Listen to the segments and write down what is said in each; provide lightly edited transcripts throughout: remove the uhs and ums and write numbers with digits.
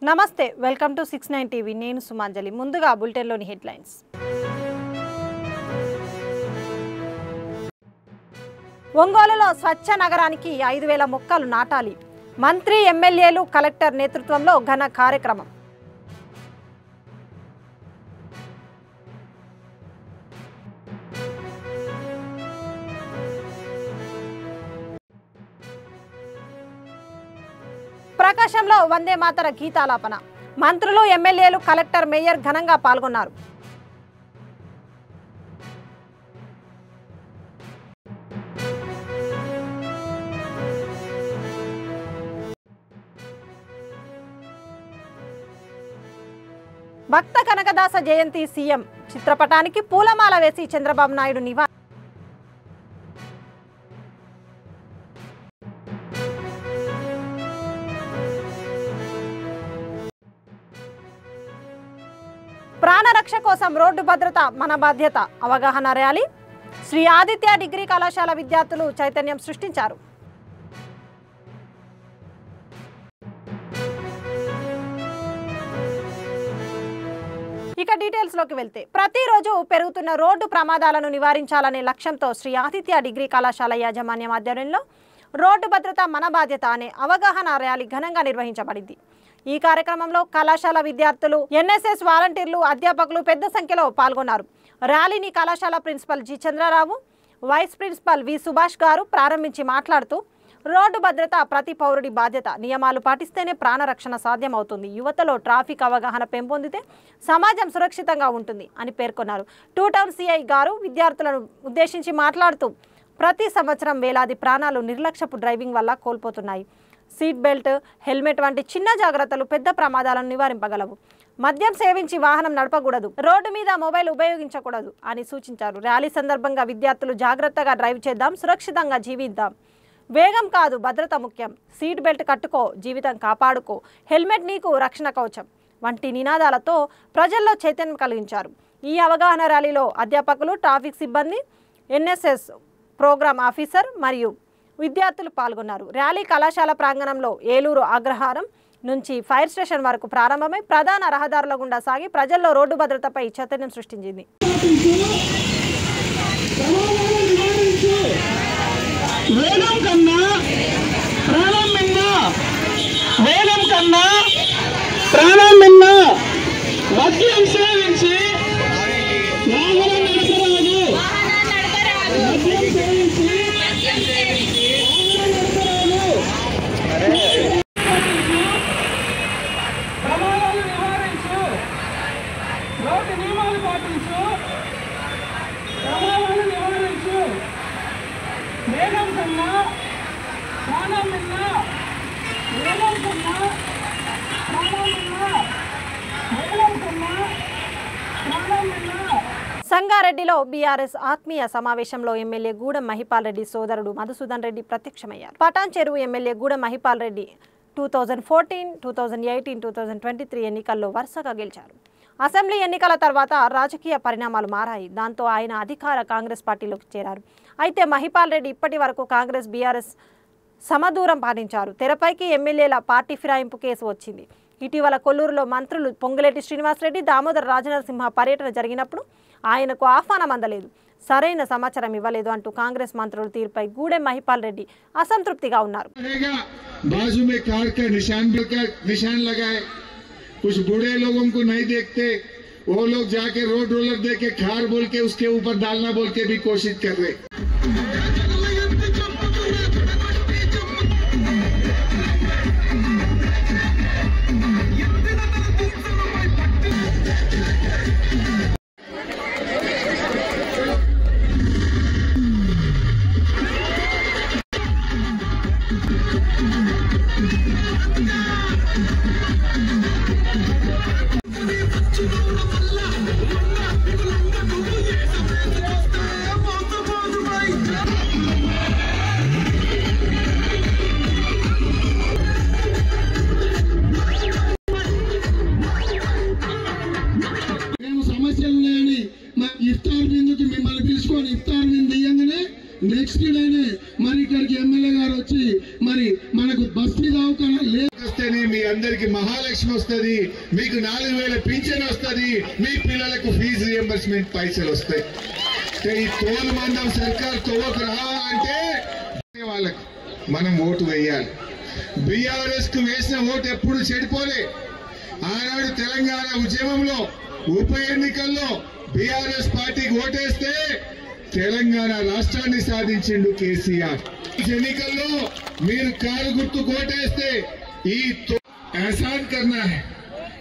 నమస్తే welcome to 69 TV నేను సుమాంజలి ముందుగా బులెటిన్ లోని హెడ్లైన్స్ ఒంగోలులో స్వచ్ఛ నగరానికి 5000 మొక్కలు నాటాలి మంత్రి ఎమ్మెల్యేలు కలెక్టర్ నేతృత్వంలో ఘన కార్యక్రమం ప్రకాశంలో వందే మాతర గీతాలాపన మంత్రులు ఎమ్మెల్యేలు కలెక్టర్ మేయర్ ఘనంగా పాల్గొన్నారు భక్త కనకదాస జయంతి సీఎం చిత్రపటానికి పూలమాల వేసి చంద్రబాబు నాయుడు నివాళి ప్రాణరక్ష కోసం రోడ్డు భద్రత మన బాధ్యత అవగాహన ర్యాలీ శ్రీ ఆదిత్య డిగ్రీ కళాశాల విద్యార్థులు చైతన్యం సృష్టించారు ఇక డీటెయిల్స్ లోకి వెళ్తే ప్రతిరోజు పెరుగుతున్న రోడ్డు ప్రమాదాలను నివారించాలనే లక్ష్యంతో శ్రీ ఆదిత్య డిగ్రీ కళాశాల యాజమాన్యం ఆధ్వర్యంలో రోడ్డు భద్రత మన బాధ్యత అనే అవగాహన ర్యాలీ ఘనంగా నిర్వహించబడింది ఈ కార్యక్రమంలో కళాశాల విద్యార్థులు ఎన్ఎస్ఎస్ వాలంటీర్లు అధ్యాపకులు పెద్ద సంఖ్యలో పాల్గొన్నారు ర్యాలీని కళాశాల principal G Chandrarao vice principal V Subhash గారు ప్రారంభించి మాట్లాడుతూ రోడ్డు భద్రత ప్రతి పౌరుడి బాధ్యత నియమాలు పాటిస్తేనే ప్రాణరక్షణ సాధ్యమవుతుంది యువతలో ట్రాఫిక్ అవగాహన పెంపొందితే సమాజం సురక్షితంగా ఉంటుంది అని పేర్కొన్నారు టూ టౌన్ సిఐ గారు విద్యార్థులను ఉద్దేశించి మాట్లాడుతూ ప్రతి సంవత్సరం వేలాది ప్రాణాలు నిర్లక్ష్యపు డ్రైవింగ్ వల్ల కోల్పోతున్నాయి సీట్ బెల్ట్ హెల్మెట్ వంటి చిన్న జాగ్రత్తలు పెద్ద ప్రమాదాలను నివారింపగలవు మద్యం సేవించి వాహనం నడపకూడదు రోడ్డు మీద మొబైల్ ఉపయోగించకూడదు అని సూచించారు ర్యాలీ సందర్భంగా విద్యార్థులు జాగ్రత్తగా డ్రైవ్ చేద్దాం సురక్షితంగా జీవిద్దాం వేగం కాదు భద్రత ముఖ్యం సీట్ బెల్ట్ కట్టుకో జీవితం కాపాడుకో హెల్మెట్ నీకు రక్షణ కవచం వంటి నినాదాలతో ప్రజల్లో చైతన్యం కలిగించారు ఈ అవగాహన ర్యాలీలో అధ్యాపకులు ట్రాఫిక్ సిబ్బంది ఎన్ఎస్ఎస్ ప్రోగ్రామ్ ఆఫీసర్ మరియు విద్యార్థులు పాల్గొన్నారు ర్యాలీ కళాశాల ప్రాంగణంలో ఏలూరు అగ్రహారం నుంచి ఫైర్ స్టేషన్ వరకు ప్రారంభమై ప్రధాన రహదారుల గుండా సాగి ప్రజల్లో రోడ్డు భద్రతపై చైతన్యం సృష్టించింది సంగారెడ్డిలో బీఆర్ఎస్ ఆత్మీయ సమావేశంలో ఎమ్మెల్యే గూడెం మహిపాల్ రెడ్డి సోదరుడు మధుసూదన్ రెడ్డి ప్రత్యక్షమయ్యారు పటాన్ చెరువు ఎమ్మెల్యే గూడెం మహిపాల్ రెడ్డి 2014, 2018, 2023 ఎన్నికల్లో వరుసగా గెలిచారు అసెంబ్లీ ఎన్నికల తర్వాత రాజకీయ పరిణామాలు మారాయి దాంతో ఆయన అధికార కాంగ్రెస్ పార్టీలోకి చేరారు అయితే మహిపాల్ రెడ్డి ఇప్పటి వరకు కాంగ్రెస్ బీఆర్ఎస్ సమదూరం పాటించారు తెరపైకి ఎమ్మెల్యేల పార్టీ ఫిరాయింపు కేసు వచ్చింది ఇటీవల కొల్లూరులో మంత్రులు పొంగులేటి శ్రీనివాసరెడ్డి దామోదర్ రాజనరసింహ పర్యటన జరిగినప్పుడు ఆయనకు ఆహ్వానం అందలేదు సరైన సమాచారం ఇవ్వలేదు అంటూ కాంగ్రెస్ మంత్రుల తీరుపై గూడెం మహిపాల్ రెడ్డి అసంతృప్తిగా ఉన్నారు कुछ बूढ़े लोगों को नहीं देखते वो लोग जाके रोड रोलर दे के खार बोल के उसके ऊपर डालना बोल के भी कोशिश कर रहे నెక్స్ట్ డేనే మరి ఇక్కడికి ఎమ్మెల్యే గారు వచ్చి మరి మనకు బస్తీ దావకాన లేస్తేనేమి మీ అందరికి మహాలక్ష్మి వస్తుంది, మీకు 4000 పింఛన్ వస్తుంది, మీ పిల్లలకు ఫీజు రియంబర్స్మెంట్ పైసలు వస్తాయి. ఈ తోలు మందం సర్కార్ తోవకు రావాలంటే వాళ్ళకు మనం ఓటు వేయాలి. బీఆర్ఎస్ కు వేసిన ఓటు ఎప్పుడు చెడిపోలే. ఆనాడు తెలంగాణ ఉద్యమంలో ఉప ఎన్నికల్లో బీఆర్ఎస్ పార్టీకి ఓటేస్తే తెలంగాణ రాష్ట్రాన్ని సాధించిండు కేసీఆర్. ఎన్నికల్లో మీరు కారు గుర్తు ఓటేస్తే ఈ एहसान करना है.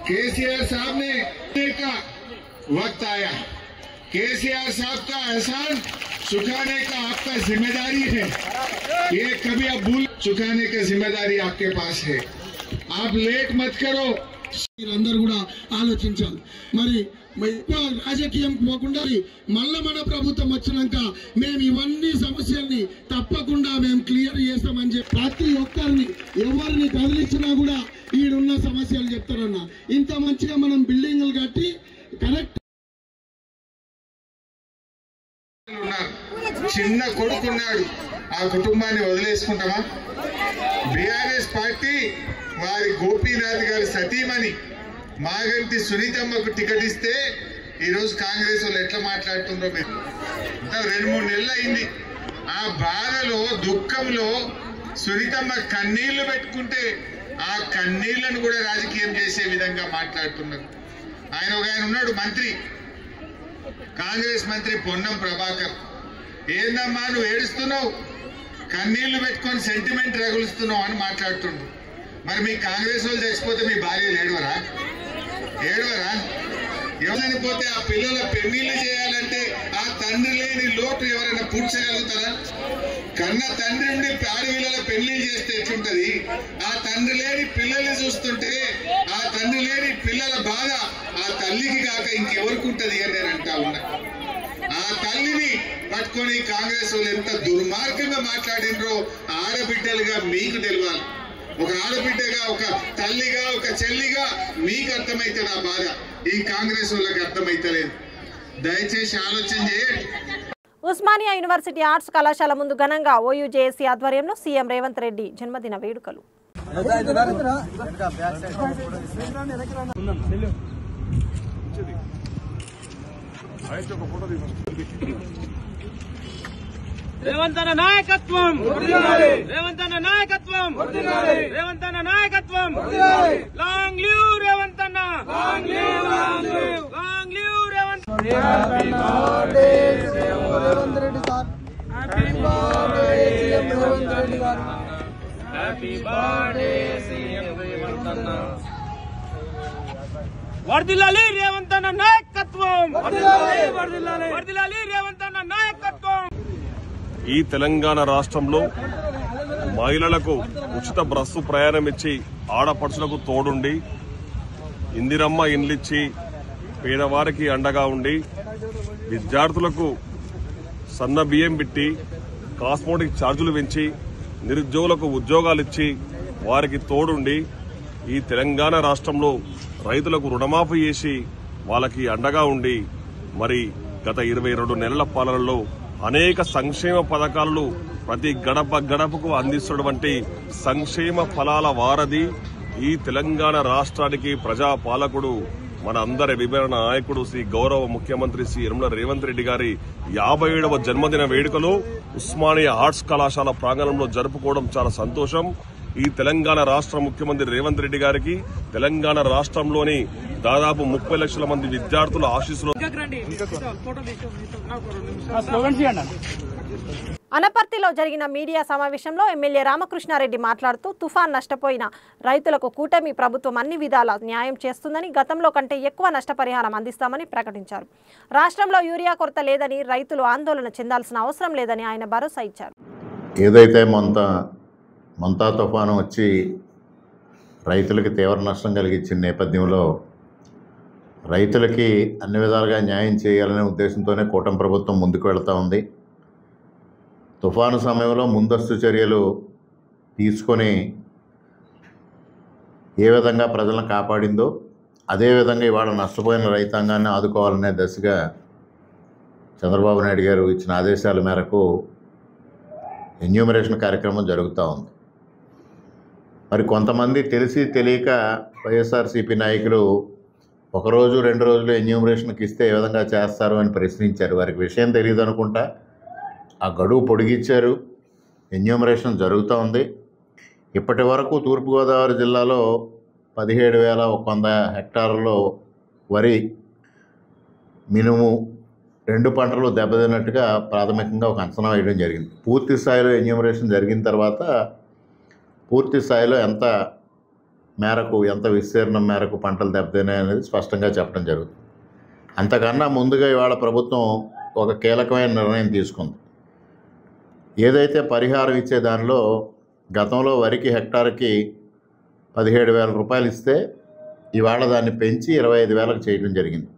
केसीआर साहब ने का वक्त आया. केसीआर साहब का एहसान चुकाने का आपका जिम्मेदारी है. ये कभी आप भूल चुकाने की जिम्मेदारी आपके पास है. आप लेट मत करो. అందరూ కూడా ఆలోచించాలి. మరి రాజకీయం పోకుండా మళ్ళా మన ప్రభుత్వం వచ్చినాక మేము ఇవన్నీ సమస్యల్ని తప్పకుండా మేము క్లియర్ చేస్తామని చెప్పి ప్రతి ఒక్కరిని ఎవరిని కదిలించినా కూడా ఈడున్న సమస్యలు చెప్తారన్న. ఇంత మంచిగా మనం బిల్డింగ్లు కట్టి కరెక్ట్ చిన్న కొడుకున్నాడు, ఆ కుటుంబాన్ని వదిలేసుకుంటామా? బీఆర్ఎస్ పార్టీ వారి గోపీనాథ్ గారి సతీమణి మాగంటి సునీతమ్మకు టికెట్ ఇస్తే ఈరోజు కాంగ్రెస్ వాళ్ళు ఎట్లా మాట్లాడుతుందో మీరు 2-3 నెలలు అయింది. ఆ బాధలో దుఃఖంలో సునీతమ్మ కన్నీళ్లు పెట్టుకుంటే ఆ కన్నీళ్లను కూడా రాజకీయం చేసే విధంగా మాట్లాడుతున్నారు. ఆయన ఉన్నాడు మంత్రి, కాంగ్రెస్ మంత్రి పొన్నం ప్రభాకర్. ఏందమ్మా నువ్వు ఏడుస్తున్నావు, కన్నీళ్లు పెట్టుకొని సెంటిమెంట్ రగులుస్తున్నావు అని మాట్లాడుతుండు. మరి మీ కాంగ్రెస్ వాళ్ళు చచ్చిపోతే మీ భార్యలు ఏడవరా? ఎవరైనా పోతే ఆ పిల్లల పెళ్లిళ్ళు చేయాలంటే ఆ తండ్రి లేని లోటు ఎవరైనా పూడ్చగలుగుతారా? కన్న తండ్రి ఉండి ఆడపిల్లల పెళ్లిళ్ళు చేస్తే ఎట్లుంటది? ఆ తండ్రి లేని పిల్లల్ని చూస్తుంటే ఆ తండ్రి లేని పిల్లల బాధ ఆ తల్లికి కాక ఇంకెవరికి ఉంటది అని నేను అంటా ఉన్నా. ఆ తల్లిని పట్టుకొని కాంగ్రెస్ వాళ్ళు ఎంత దుర్మార్గంగా మాట్లాడినరో ఆడబిడ్డలుగా మీకు తెలియాలి. ఒక ఆడబిడ్డగా, ఒక తల్లిగా, ఒక చెల్లిగా మీకు అర్థమైతే నా బాధ ఈ కాంగ్రెస్ వాళ్ళకి అర్థమైతలేదు. దయచేసి ఆలోచన చేయండి. ఉస్మానియా యూనివర్సిటీ ఆర్ట్స్ కళాశాల ముందు ఘనంగా ఓయూజేఏసీ ఆధ్వర్యంలో సీఎం రేవంత్ రెడ్డి జన్మదిన వేడుకలు. రేవంతన నాయకత్వం, రేవంతన నాయకత్వం, రేవంతన నాయకత్వం. లాంగ్ లివ్ రేవంతన, long live, long live, long live Revanth. Happy birthday Revanth Reddy sir, happy birthday CM Revanth Reddy గారు, హ్యాపీ బర్త్డే సీఎం రేవంతన. వర్ధిల్లాలి రేవంతన నాయకత్వం, వర్ధిల్లాలి రేవంతన నాయకత్వం. ఈ తెలంగాణ రాష్ట్రంలో మహిళలకు ఉచిత బస్సు ప్రయాణం ఇచ్చి ఆడపడుచులకు తోడుండి ఇందిరమ్మ ఇండ్లిచ్చి పేదవారికి అండగా ఉండి విద్యార్థులకు సన్న బియ్యం పెట్టి కాస్మోటిక్ ఛార్జీలు పెంచి నిరుద్యోగులకు ఉద్యోగాలిచ్చి వారికి తోడుండి ఈ తెలంగాణ రాష్ట్రంలో రైతులకు రుణమాఫీ చేసి వాళ్ళకి అండగా ఉండి మరి గత 22 నెలల పాలనలో అనేక సంక్షేమ పథకాలను ప్రతి గడపకు అందిస్తున్నటువంటి సంక్షేమ ఫలాల వారధి ఈ తెలంగాణ రాష్ట్రానికి ప్రజాపాలకుడు మన అందరి విభజన నాయకుడు శ్రీ గౌరవ ముఖ్యమంత్రి శ్రీ యనమల రేవంత్ రెడ్డి గారి 57వ జన్మదిన వేడుకలు ఉస్మానియా ఆర్ట్స్ కళాశాల ప్రాంగణంలో జరుపుకోవడం చాలా సంతోషం. ఈ తెలంగాణ రాష్ట్ర ముఖ్యమంత్రి రేవంత్ రెడ్డి గారికి తెలంగాణ రాష్ట్రంలోని దాదాపు 30 లక్షల మంది విద్యార్థుల ఆశీస్సులు. అనపర్తిలో జరిగిన మీడియా సమావేశంలో ఎమ్మెల్యే రామకృష్ణారెడ్డి మాట్లాడుతూ తుఫాన్ నష్టపోయిన రైతులకు కూటమి ప్రభుత్వం అన్ని విధాల న్యాయం చేస్తుందని, గతంలో కంటే ఎక్కువ నష్టపరిహారం అందిస్తామని ప్రకటించారు. రాష్ట్రంలో యూరియా కొరత లేదని, రైతులు ఆందోళన చెందాల్సిన అవసరం లేదని ఆయన భరోసా ఇచ్చారు. ఏదైతే మంతా తుఫాను వచ్చి రైతులకి తీవ్ర నష్టం కలిగించిన నేపథ్యంలో రైతులకి అన్ని విధాలుగా న్యాయం చేయాలనే ఉద్దేశంతోనే కూటమి ప్రభుత్వం ముందుకు వెళ్తూ ఉంది. తుఫాను సమయంలో ముందస్తు చర్యలు తీసుకొని ఏ విధంగా ప్రజలను కాపాడిందో అదేవిధంగా ఇవాళ నష్టపోయిన రైతాంగాన్ని ఆదుకోవాలనే దశగా చంద్రబాబు నాయుడు గారు ఇచ్చిన ఆదేశాల మేరకు ఎన్యూమరేషన్ కార్యక్రమం జరుగుతూ ఉంది. మరి కొంతమంది తెలిసి తెలియక వైఎస్ఆర్సీపీ నాయకులు ఒకరోజు 2 రోజులు ఎన్యూమరేషన్కి ఇస్తే ఏ విధంగా చేస్తారు అని ప్రశ్నించారు. వారికి విషయం తెలియదు అనుకుంటా. ఆ గడువు పొడిగించారు. ఎన్యూమరేషన్ జరుగుతూ ఉంది. ఇప్పటి వరకు తూర్పుగోదావరి జిల్లాలో 17,100 హెక్టార్లలో వరి మినుము 2 పంటలు దెబ్బతిన్నట్టుగా ప్రాథమికంగా ఒక అంచనా వేయడం జరిగింది. పూర్తి స్థాయిలో ఎన్యూమరేషన్ జరిగిన తర్వాత పూర్తి స్థాయిలో ఎంత విస్తీర్ణం మేరకు పంటలు దెబ్బతిన్నాయి అనేది స్పష్టంగా చెప్పడం జరుగుతుంది. అంతకన్నా ముందుగా ఇవాళ ప్రభుత్వం ఒక కీలకమైన నిర్ణయం తీసుకుంది. ఏదైతే పరిహారం ఇచ్చే దానిలో గతంలో వరికి హెక్టార్కి 17,000 రూపాయలు ఇస్తే ఇవాళ దాన్ని పెంచి 25,000కు చేయడం జరిగింది.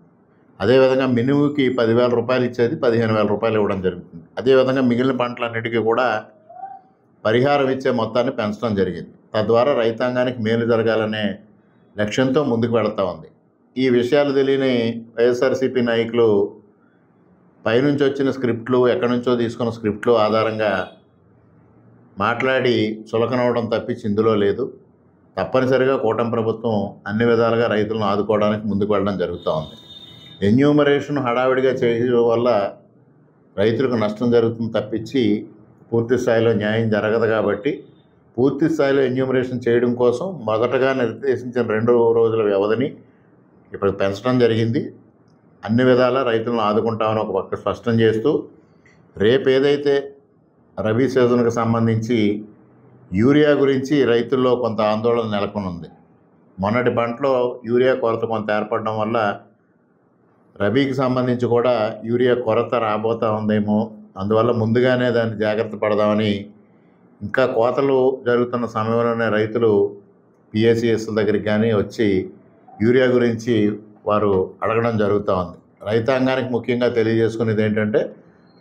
అదేవిధంగా మినుముకి 10,000 రూపాయలు ఇచ్చేది 15,000 రూపాయలు ఇవ్వడం జరుగుతుంది. అదేవిధంగా మిగిలిన పంటలన్నిటికీ కూడా పరిహారం ఇచ్చే మొత్తాన్ని పెంచడం జరిగింది. తద్వారా రైతాంగానికి మేలు జరగాలనే లక్ష్యంతో ముందుకు వెళుతూ ఉంది. ఈ విషయాలు తెలియని వైఎస్ఆర్సీపీ నాయకులు పైనుంచి వచ్చిన స్క్రిప్ట్లు, ఎక్కడి నుంచో తీసుకున్న స్క్రిప్ట్లు ఆధారంగా మాట్లాడి చులకనవడం తప్పించి ఇందులో లేదు. తప్పనిసరిగా కూటమి ప్రభుత్వం అన్ని విధాలుగా రైతులను ఆదుకోవడానికి ముందుకు వెళ్ళడం జరుగుతూ ఉంది. ఎన్యూమరేషన్ హడావిడిగా చేయడం వల్ల రైతులకు నష్టం జరుగుతుంది తప్పించి పూర్తి స్థాయిలో న్యాయం జరగదు. కాబట్టి పూర్తి స్థాయిలో ఎన్యూమరేషన్ చేయడం కోసం మొదటగా నిర్దేశించిన 2 రోజుల వ్యవధిని ఇప్పుడు పెంచడం జరిగింది. అన్ని విధాలా రైతులను ఆదుకుంటామని ఒక పక్క స్పష్టం చేస్తూ, రేపు ఏదైతే రబీ సీజన్కి సంబంధించి యూరియా గురించి రైతుల్లో కొంత ఆందోళన నెలకొని ఉంది. మొన్నటి పంటలో యూరియా కొరత కొంత ఏర్పడడం వల్ల రబీకి సంబంధించి కూడా యూరియా కొరత రాబోతూ ఉందేమో, అందువల్ల ముందుగానే దాన్ని జాగ్రత్త పడదామని ఇంకా కోతలు జరుగుతున్న సమయంలోనే రైతులు పిఎస్సిఎస్ల దగ్గరికి కానీ వచ్చి యూరియా గురించి వారు అడగడం జరుగుతూ ఉంది. రైతాంగానికి ముఖ్యంగా తెలియజేసుకునేది ఏంటంటే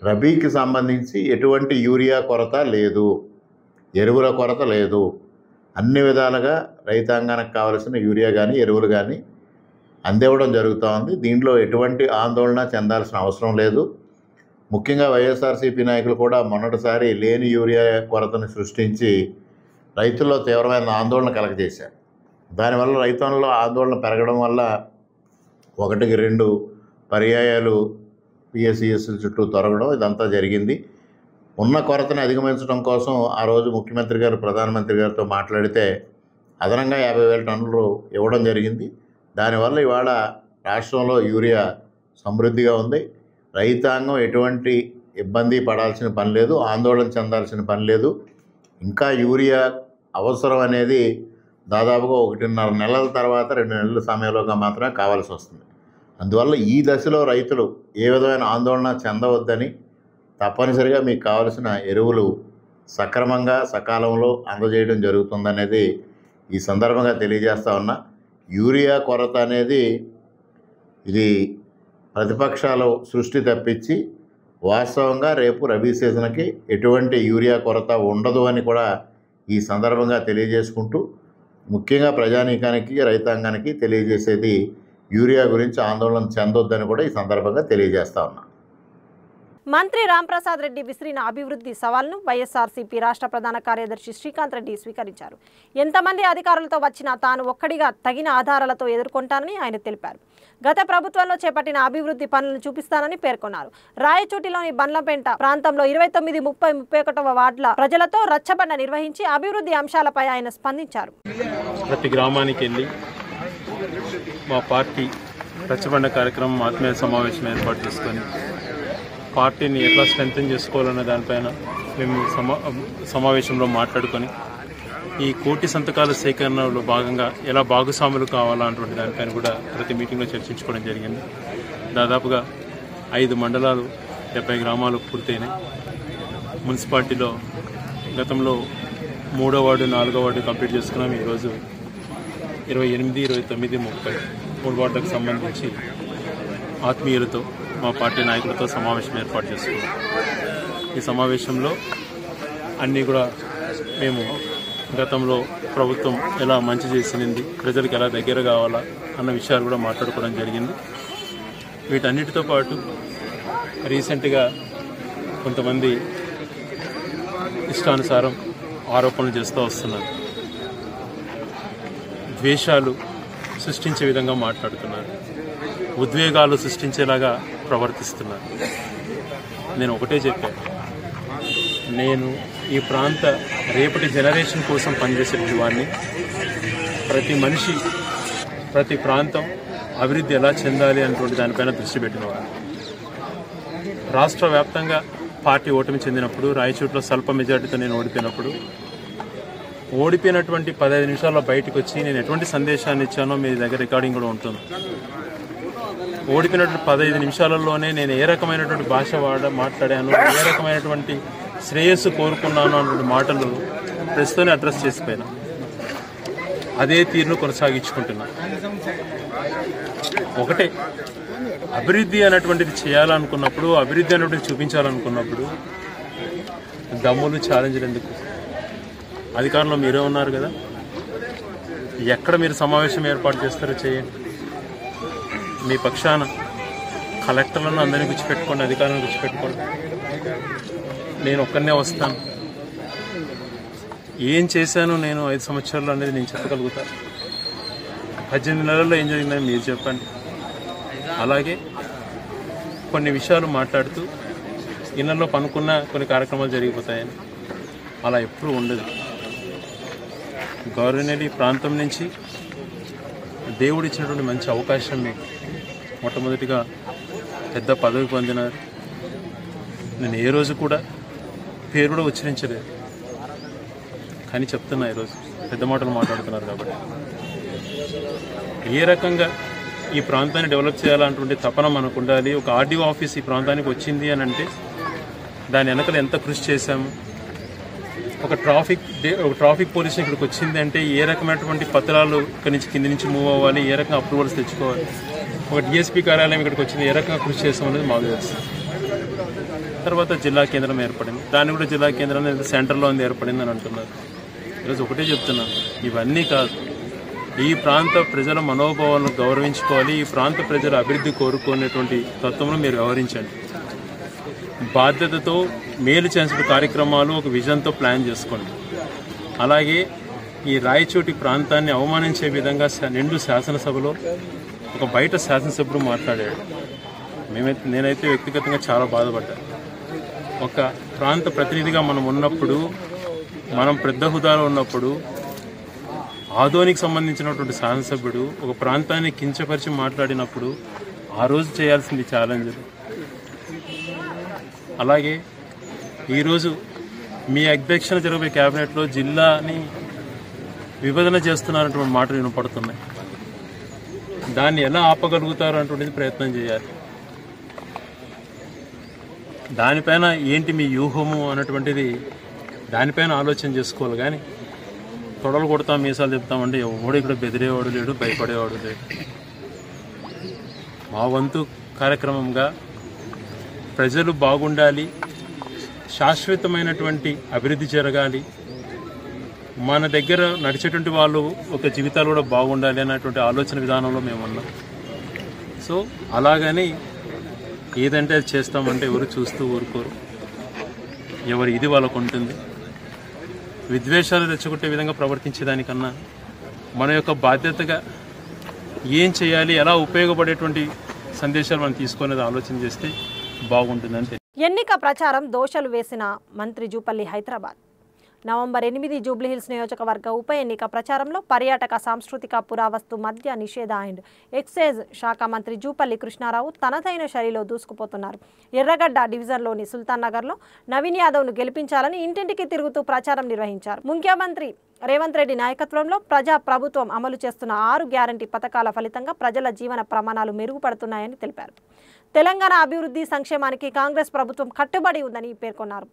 రబీకి సంబంధించి ఎటువంటి యూరియా కొరత లేదు, ఎరువుల కొరత లేదు. అన్ని విధాలుగా రైతాంగానికి కావలసిన యూరియా కానీ ఎరువులు కానీ అందివ్వడం జరుగుతూ ఉంది. దీంట్లో ఎటువంటి ఆందోళన చెందాల్సిన అవసరం లేదు. ముఖ్యంగా వైఎస్ఆర్సీపీ నాయకులు కూడా మొన్నటిసారి లేని యూరియా కొరతను సృష్టించి రైతుల్లో తీవ్రమైన ఆందోళన కలగజేశారు. దానివల్ల రైతుల్లో ఆందోళన పెరగడం వల్ల 1కి 2 పర్యాయాలు పిఎస్సిఎస్ల చుట్టూ తొరగడం ఇదంతా జరిగింది. ఉన్న కొరతను అధిగమించడం కోసం ఆ రోజు ముఖ్యమంత్రి గారు ప్రధానమంత్రి గారితో మాట్లాడితే అదనంగా 50,000 టన్నులు ఇవ్వడం జరిగింది. దానివల్ల ఇవాళ రాష్ట్రంలో యూరియా సమృద్ధిగా ఉంది. రైతాంగం ఎటువంటి ఇబ్బంది పడాల్సిన పని లేదు, ఆందోళన చెందాల్సిన పని లేదు. ఇంకా యూరియా అవసరం అనేది దాదాపుగా 1.5 నెలల తర్వాత 2 నెలల సమయంలోగా మాత్రమే కావాల్సి వస్తుంది. అందువల్ల ఈ దశలో రైతులు ఏ విధమైన ఆందోళన చెందవద్దని, తప్పనిసరిగా మీకు కావలసిన ఎరువులు సక్రమంగా సకాలంలో అందజేయడం జరుగుతుందనేది ఈ సందర్భంగా తెలియజేస్తా ఉన్నా. యూరియా కొరత అనేది ఇది ప్రతిపక్షాలు సృష్టి తప్పించి వాస్తవంగా రేపు రబీ సీజన్కి ఎటువంటి యూరియా కొరత ఉండదు అని కూడా ఈ సందర్భంగా తెలియజేసుకుంటూ, ముఖ్యంగా ప్రజానీకానికి రైతాంగానికి తెలియజేసేది యూరియా గురించి ఆందోళన చెందొద్దని కూడా ఈ సందర్భంగా తెలియజేస్తా ఉన్నా. మంత్రి రాంప్రసాద్ రెడ్డి విసిరిన అభివృద్ధి సవాల్ను వైఎస్ఆర్సీపీ రాష్ట్ర ప్రధాన కార్యదర్శి శ్రీకాంత్ రెడ్డి స్వీకరించారు. ఎంతమంది అధికారులతో వచ్చినా తాను ఒక్కడిగా తగిన ఆధారాలతో ఎదుర్కొంటానని ఆయన తెలిపారు. గత ప్రభుత్వంలో చేపట్టిన అభివృద్ధి పనులను చూపిస్తానని పేర్కొన్నారు. రాయచోటిలోని బండ్లపేంట ప్రాంతంలో 29, 30, 31వ వార్డుల ప్రజలతో రచ్చబండ నిర్వహించి అభివృద్ధి అంశాలపై ఆయన స్పందించారు. ప్రతి గ్రామానికి వెళ్ళి మా పార్టీ రచ్చబండ కార్యక్రమం ఆత్మీయ సమావేశం ఏర్పాటు చేసుకొని పార్టీని ఎట్లా స్ట్రెంథెన్ చేసుకోవాలన్న దానిపైన మేము సమావేశంలో మాట్లాడుకొని ఈ 1,00,000 సంతకాల సేకరణలో భాగంగా ఎలా భాగస్వాములు కావాలన్నటువంటి దానిపైన కూడా ప్రతి మీటింగ్లో చర్చించుకోవడం జరిగింది. దాదాపుగా 5 మండలాలు 70 గ్రామాలు పూర్తయినాయి. మున్సిపాలిటీలో గతంలో 3వ వార్డు 4వ వార్డు కంప్లీట్ చేసుకున్నాం. ఈరోజు 28, 29, 30 3 వార్డులకు సంబంధించి ఆత్మీయులతో మా పార్టీ నాయకులతో సమావేశం ఏర్పాటు చేసుకున్నాం. ఈ సమావేశంలో అన్నీ కూడా మేము గతంలో ప్రభుత్వం ఎలా మంచి చేసింది, ప్రజలకు ఎలా దగ్గర కావాలా అన్న విషయాలు కూడా మాట్లాడుకోవడం జరిగింది. వీటన్నిటితో పాటు రీసెంట్గా కొంతమంది ఇష్టానుసారం ఆరోపణలు చేస్తూ వస్తున్నారు. ద్వేషాలు సృష్టించే విధంగా మాట్లాడుతున్నారు, ఉద్వేగాలు సృష్టించేలాగా ప్రవర్తిస్తున్నారు. నేను ఒకటే చెప్పాను, నేను ఈ ప్రాంత రేపటి జనరేషన్ కోసం పనిచేసే వాడిని. ప్రతి మనిషి, ప్రతి ప్రాంతం అభివృద్ధి ఎలా చెందాలి అనేటువంటి దానిపైన దృష్టి పెట్టినవాడు. రాష్ట్ర వ్యాప్తంగా పార్టీ ఓటమి చెందినప్పుడు, రాయచోట్లో స్వల్ప మెజార్టీతో నేను ఓడిపోయినటువంటి 15 నిమిషాల్లో బయటకు వచ్చి నేను ఎటువంటి సందేశాన్ని ఇచ్చానో మీ దగ్గర రికార్డింగ్ కూడా ఉంటుంది. ఓడిపోయినటువంటి 15 నిమిషాలలోనే నేను ఏ రకమైనటువంటి భాష మాట్లాడాను, ఏ రకమైనటువంటి శ్రేయస్సు కోరుకున్నాను అన్నటువంటి మాటలు ప్రస్తుతాన్ని అడ్రస్ చేసిపోయినా అదే తీరును కొనసాగించుకుంటున్నా. ఒకటే, అభివృద్ధి అనేటువంటిది చేయాలనుకున్నప్పుడు, అభివృద్ధి అనేటువంటిది చూపించాలనుకున్నప్పుడు దమ్ములు ఛాలెంజ్లు ఎందుకు? అధికారంలో మీరే ఉన్నారు కదా, ఎక్కడ మీరు సమావేశం ఏర్పాటు చేస్తారో చేయండి. మీ పక్షాన కలెక్టర్లను అందరినీ గుర్చిపెట్టుకోండి, అధికారులను గుర్చిపెట్టుకోండి. నేను ఒక్కనే వస్తాను. ఏం చేశాను నేను 5 సంవత్సరాలు అనేది నేను చెప్పగలుగుతాను. 18 నెలల్లో ఏం జరిగిందని మీరు చెప్పండి. అలాగే కొన్ని విషయాలు మాట్లాడుతూ ఇళ్లలో పనుకున్న కొన్ని కార్యక్రమాలు జరిగిపోతాయని అలా ఎప్పుడూ ఉండదు. గౌరవనీయులు ప్రాంతం నుంచి దేవుడు ఇచ్చినటువంటి మంచి అవకాశం మీకు. మొట్టమొదటిగా పెద్ద పదవి పొందినారు. నేను ఏ రోజు కూడా పేరు కూడా ఉచ్చరించలేదు, కానీ చెప్తున్నా ఈరోజు పెద్ద మాటలు మాట్లాడుతున్నారు. కాబట్టి ఏ రకంగా ఈ ప్రాంతాన్ని డెవలప్ చేయాలన్నటువంటి తపన మనకు ఉండాలి. ఒక ఆర్డీఓ ఆఫీస్ ఈ ప్రాంతానికి వచ్చింది అని అంటే దాని వెనకలు ఎంత కృషి చేశాము. ఒక ట్రాఫిక్ పోలీస్ ఇక్కడికి వచ్చింది అంటే ఏ రకమైనటువంటి పత్రాలు ఇక్కడి నుంచి కింది నుంచి మూవ్ అవ్వాలి, ఏ రకంగా అప్రూవల్స్ తెచ్చుకోవాలి. ఒక డిఎస్పీ కార్యాలయం ఇక్కడికి వచ్చింది, ఏ రకంగా కృషి చేస్తాం అనేది మాకు తెలుసు. తర్వాత జిల్లా కేంద్రం ఏర్పడింది, దాన్ని కూడా జిల్లా కేంద్రం సెంటర్లో ఉంది ఏర్పడింది అని అంటున్నారు. ఈరోజు ఒకటే చెప్తున్నాను, ఇవన్నీ కాదు. ఈ ప్రాంత ప్రజల మనోభావాలను గౌరవించుకోవాలి. ఈ ప్రాంత ప్రజల అభివృద్ధి కోరుకునేటువంటి తత్వంలో మీరు వ్యవహరించండి. బాధ్యతతో మేలు చేసే కార్యక్రమాలు ఒక విజన్తో ప్లాన్ చేసుకోండి. అలాగే ఈ రాయచోటి ప్రాంతాన్ని అవమానించే విధంగా నిండు శాసనసభలో ఒక బయట శాసనసభ్యుడు మాట్లాడాడు. నేనైతే వ్యక్తిగతంగా చాలా బాధపడ్డాను. ఒక ప్రాంత ప్రతినిధిగా మనం ఉన్నప్పుడు, మనం పెద్ద హుదాలో ఉన్నప్పుడు ఆదోనికి సంబంధించినటువంటి శాసనసభ్యుడు ఒక ప్రాంతాన్ని కించపరిచి మాట్లాడినప్పుడు ఆ రోజు చేయాల్సింది ఛాలెంజ్. అలాగే ఈరోజు మీ అధ్యక్షన జరిగే క్యాబినెట్లో జిల్లాని విభజన చేస్తున్నారన్నటువంటి మాటలు వినపడుతున్నాయి. దాన్ని ఎలా ఆపగలుగుతారు అటువంటిది ప్రయత్నం చేయాలి. దానిపైన ఏంటి మీ వ్యూహము అన్నటువంటిది దానిపైన ఆలోచన చేసుకోవాలి. కానీ తొడలు కొడతాం, మీసాలు చెప్తామంటే ఎవడు ఇక్కడ బెదిరేవాడు లేడు, భయపడేవాడు లేడు. మా వంతు కార్యక్రమంగా ప్రజలు బాగుండాలి, శాశ్వతమైనటువంటి అభివృద్ధి జరగాలి, మన దగ్గర నడిచేటువంటి వాళ్ళు ఒక జీవితాలు కూడా బాగుండాలి అన్నటువంటి ఆలోచన విధానంలో మేము ఉన్నాం. సో అలాగని ఏదంటే అది చేస్తామంటే ఎవరు చూస్తూ ఊరుకోరు. ఎవరు ఇది వాళ్ళకు ఉంటుంది. విద్వేషాలు రెచ్చగొట్టే విధంగా ప్రవర్తించేదానికన్నా మన యొక్క బాధ్యతగా ఏం చేయాలి, ఎలా ఉపయోగపడేటువంటి సందేశాలు మనం తీసుకునేది ఆలోచన చేస్తే బాగుంటుందంటే. ఎన్నిక ప్రచారం దోషలు వేసిన మంత్రి జూపల్లి హైదరాబాద్. నవంబర్ 8 జూబ్లీహిల్స్ నియోజకవర్గ ఉప ఎన్నిక ప్రచారంలో పర్యాటక సాంస్కృతిక పురావస్తు మద్య నిషేధ అండ్ ఎక్సైజ్ శాఖ మంత్రి జూపల్లి కృష్ణారావు తనదైన శైలిలో దూసుకుపోతున్నారు. ఎర్రగడ్డ డివిజన్లోని సుల్తాన్ నగర్లో నవీన్ యాదవ్ను గెలిపించాలని ఇంటింటికి తిరుగుతూ ప్రచారం నిర్వహించారు. ముఖ్యమంత్రి రేవంత్ రెడ్డి నాయకత్వంలో ప్రభుత్వం అమలు చేస్తున్న 6 గ్యారంటీ పథకాల ఫలితంగా ప్రజల జీవన ప్రమాణాలు మెరుగుపడుతున్నాయని తెలిపారు. తెలంగాణ అభివృద్ధి సంక్షేమానికి కాంగ్రెస్ ప్రభుత్వం కట్టుబడి ఉందని పేర్కొన్నారు.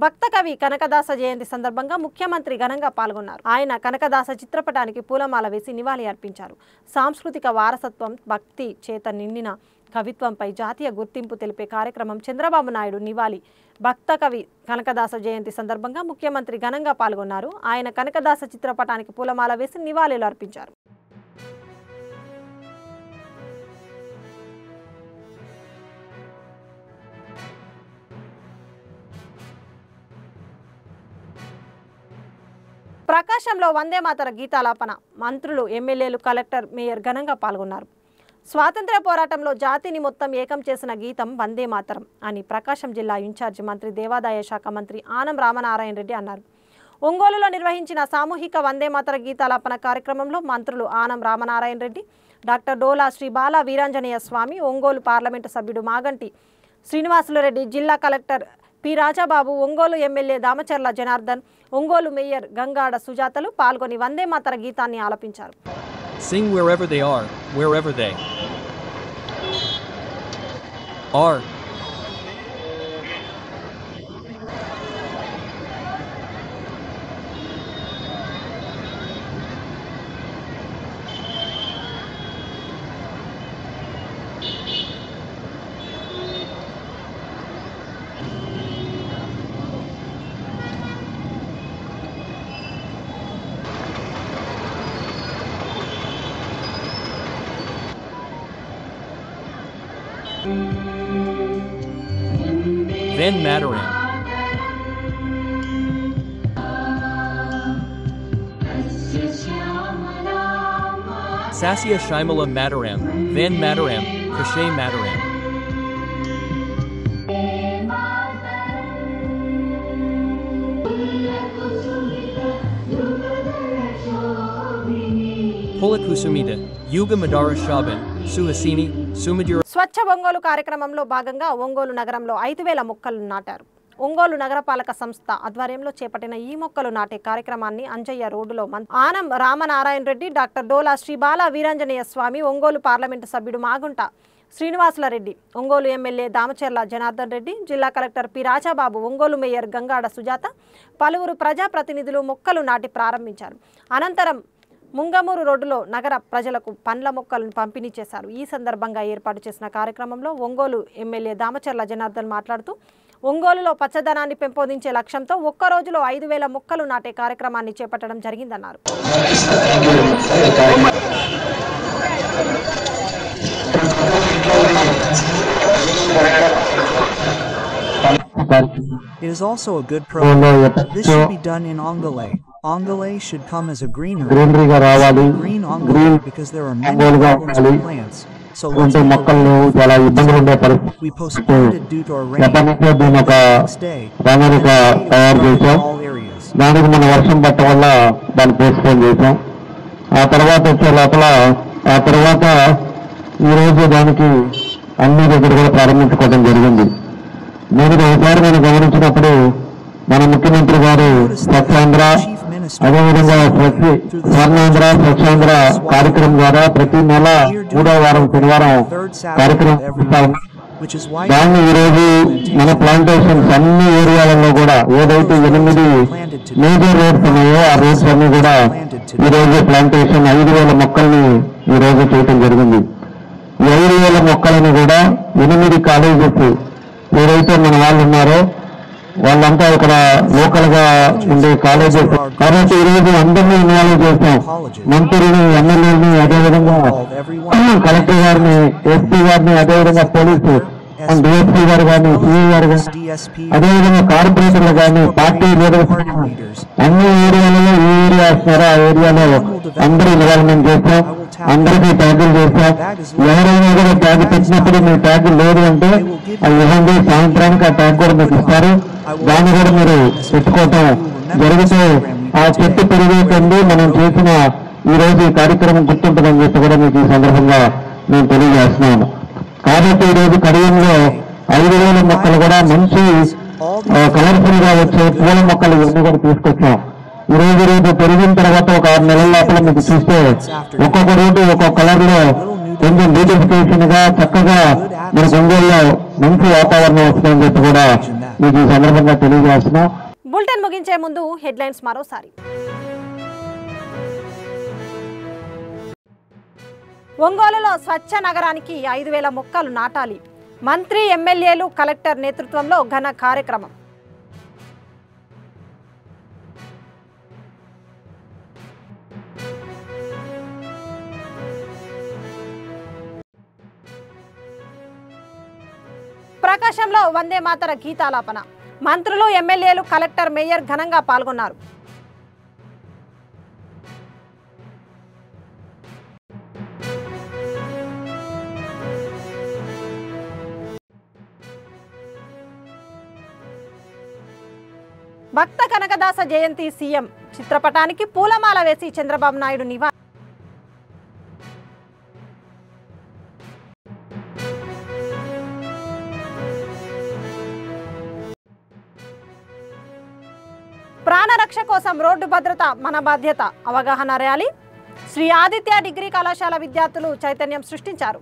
భక్త కవి కనకదాస జయంతి సందర్భంగా ముఖ్యమంత్రి ఘనంగా పాల్గొన్నారు. ఆయన కనకదాస చిత్రపటానికి పూలమాల వేసి నివాళి అర్పించారు. సాంస్కృతిక వారసత్వం, భక్తి చేత నిండిన కవిత్వంపై జాతీయ గుర్తింపు తెలిపే కార్యక్రమం చంద్రబాబు నాయుడు నివాళి. భక్త కవి కనకదాస జయంతి సందర్భంగా ముఖ్యమంత్రి ఘనంగా పాల్గొన్నారు. ఆయన కనకదాస చిత్రపటానికి పూలమాల వేసి నివాళులు అర్పించారు. ప్రకాశంలో వందే మాతర గీతాలాపన మంత్రులు, ఎమ్మెల్యేలు, కలెక్టర్, మేయర్ ఘనంగా పాల్గొన్నారు. స్వాతంత్ర్య పోరాటంలో జాతిని మొత్తం ఏకం చేసిన గీతం వందే మాతరం అని ప్రకాశం జిల్లా ఇన్ఛార్జి మంత్రి, దేవాదాయ శాఖ మంత్రి ఆనం రామనారాయణ రెడ్డి అన్నారు. ఒంగోలులో నిర్వహించిన సామూహిక వందే మాతర గీతాలాపన కార్యక్రమంలో మంత్రులు ఆనం రామనారాయణ రెడ్డి, డాక్టర్ డోలా శ్రీ బాల వీరాంజనేయ స్వామి, ఒంగోలు పార్లమెంటు సభ్యుడు మాగంటి శ్రీనివాసులరెడ్డి, జిల్లా collector P Rajababu, Ongole MLA Damacharla Janardhan, Ongole mayor Gangada సుజాతలు పాల్గొని వందే మాతర గీతాన్ని ఆలపించారు. Sing wherever they are, wherever they are. Van Mataram. Sasya Shimala Mataram, Van Mataram, Kashay Mataram. Polakusumita, Yuga Madara Shaban, Suhasini, Sumadura. స్వచ్ఛ ఒంగోలు కార్యక్రమంలో భాగంగా ఒంగోలు నగరంలో 5,000 మొక్కలు నాటారు. ఒంగోలు నగరపాలక సంస్థ ఆధ్వర్యంలో చేపట్టిన ఈ మొక్కలు నాటే కార్యక్రమాన్ని అంజయ్య రోడ్డులో ఆనం రామనారాయణ రెడ్డి, డాక్టర్ డోలా శ్రీ బాల వీరాంజనేయ స్వామి, ఒంగోలు పార్లమెంటు సభ్యుడు మాగుంట శ్రీనివాసులరెడ్డి, ఒంగోలు ఎమ్మెల్యే దామచర్ల జనార్దన్ రెడ్డి, జిల్లా collector P Rajababu, Ongole mayor Gangada Sujatha, పలువురు ప్రజాప్రతినిధులు మొక్కలు నాటి ప్రారంభించారు. అనంతరం ముంగమూరు రోడ్డులో నగర ప్రజలకు పండ్ల మొక్కలను పంపిణీ చేశారు. ఈ సందర్భంగా ఏర్పాటు చేసిన కార్యక్రమంలో ఒంగోలు ఎమ్మెల్యే దామచర్ల జనార్దన్ మాట్లాడుతూ, ఒంగోలులో పచ్చదనాన్ని పెంపొందించే లక్ష్యంతో ఒక్క రోజులో 5,000 మొక్కలు నాటే కార్యక్రమాన్ని చేపట్టడం జరిగిందన్నారు. It is also a good program. This should be done in Ongole. Ongole should come as a greenery green Ongole because there are many problems with plants. So let's we postponed it due to our rain. Next day, all areas. దానికి మన వర్షం పట్ట వల్ల దాన్ని postpone చేసాం. ఆ తర్వాత వచ్చే లోపల ఈరోజు దానికి అన్ని దగ్గర కూడా ప్రారంభించుకోవడం జరిగింది. నేను ఒకసారి మనం గమనించినప్పుడు మన ముఖ్యమంత్రి గారు స్వచ్ఛాంధ్ర, అదేవిధంగా స్వర్ణాంధ్ర, స్వచ్ఛాంధ్ర కార్యక్రమం ద్వారా ప్రతి నెల 3వ వారం శనివారం కార్యక్రమం దాన్ని ఈరోజు మన ప్లాంటేషన్స్ అన్ని ఏరియాలలో కూడా ఏదైతే 8 మేజర్ రోడ్స్ ఉన్నాయో ఆ రోడ్స్ అన్ని కూడా ఈరోజు ప్లాంటేషన్ 5,000 మొక్కల్ని ఈరోజు చేయటం జరిగింది. ఈ 5,000 మొక్కలను కూడా 8 కాలేజెస్ ఏదైతే మన వాళ్ళు ఉన్నారో వాళ్ళంతా ఇక్కడ లోకల్ గా ఉండే కాలేజెస్ కాబట్టి ఈరోజు అందరినీ ఇన్వాల్వ్ చేస్తాం. మంత్రులని, ఎమ్మెల్యేని, అదేవిధంగా కలెక్టర్ గారిని, ఎస్పీ గారిని, అదేవిధంగా పోలీసు డిఎస్పీ గారు కానీ, సిఐ గారు కానీ, అదేవిధంగా కార్పొరేటర్లు కానీ, పార్టీ లీడర్స్ అన్ని ఏరియాలలో ఏ ఏరియా వస్తున్నారో ఆ ఏరియాలో అందరూ ఇన్వాల్వ్మెంట్ చేస్తాం. అందరికీ ట్యాగులు చేస్తాం. ఎవరైనా కూడా ట్యాగ్ పెట్టినప్పుడు మీ ట్యాగ్ లేదు అంటే అది ఇవ్వండి, సాయంత్రానికి ఆ ట్యాగ్ కూడా మీకు ఇస్తారు. దాన్ని కూడా మీరు పెట్టుకోవటం జరిగితే ఆ చెట్టు పెరిగేటండి మనం చేసిన ఈ రోజు ఈ కార్యక్రమం గుర్తుంటుందని చెప్పి కూడా మీకు ఈ సందర్భంగా నేను తెలియజేస్తున్నాను. కాబట్టి ఈరోజు కడియంలో 5,000 మొక్కలు కూడా మంచి కలర్ఫుల్ గా వచ్చే పూల మొక్కలు ఇవన్నీ కూడా తీసుకొచ్చాం. ఈ రోజు పెరిగిన తర్వాత ఒక 6 నెలల లోపల మీకు చూస్తే ఒక్కొక్క రోడ్డు ఒక్కొక్క కలర్ లో కొంచెం బ్యూటిఫికేషన్ గా చక్కగా మన ఒంగోలులో మంచి వాతావరణం వస్తుందని చెప్పి కూడా మీకు ఈ సందర్భంగా తెలియజేస్తున్నాం. బులెటిన్ ముగించే ముందు హెడ్లైన్స్ మరోసారి. ఒంగోలులో స్వచ్ఛ నగరానికి 5,000 మొక్కలు నాటాలి. మంత్రి, ఎమ్మెల్యేలు, కలెక్టర్ నేతృత్వంలో ఘన కార్యక్రమం. ప్రకాశంలో వందే మాతర గీతాలాపన. మంత్రులు, ఎమ్మెల్యేలు, కలెక్టర్, మేయర్ ఘనంగా పాల్గొన్నారు. భక్త కనకదాస జయంతి సీఎం చిత్రపటానికి పూలమాల వేసి చంద్రబాబు నాయుడు నివాళి. ప్రాణరక్ష కోసం రోడ్డు భద్రత మన బాధ్యత అవగాహన ర్యాలీ. శ్రీ ఆదిత్య డిగ్రీ కళాశాల విద్యార్థులు చైతన్యం సృష్టించారు.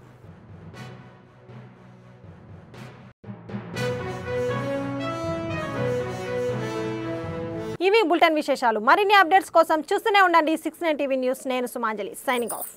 ఇవి బులెటిన్ విశేషాలు. మరిన్ని అప్డేట్స్ కోసం చూస్తూనే ఉండండి 69 టీవీ న్యూస్. నేను సుమాంజలి, సైనింగ్ ఆఫ్.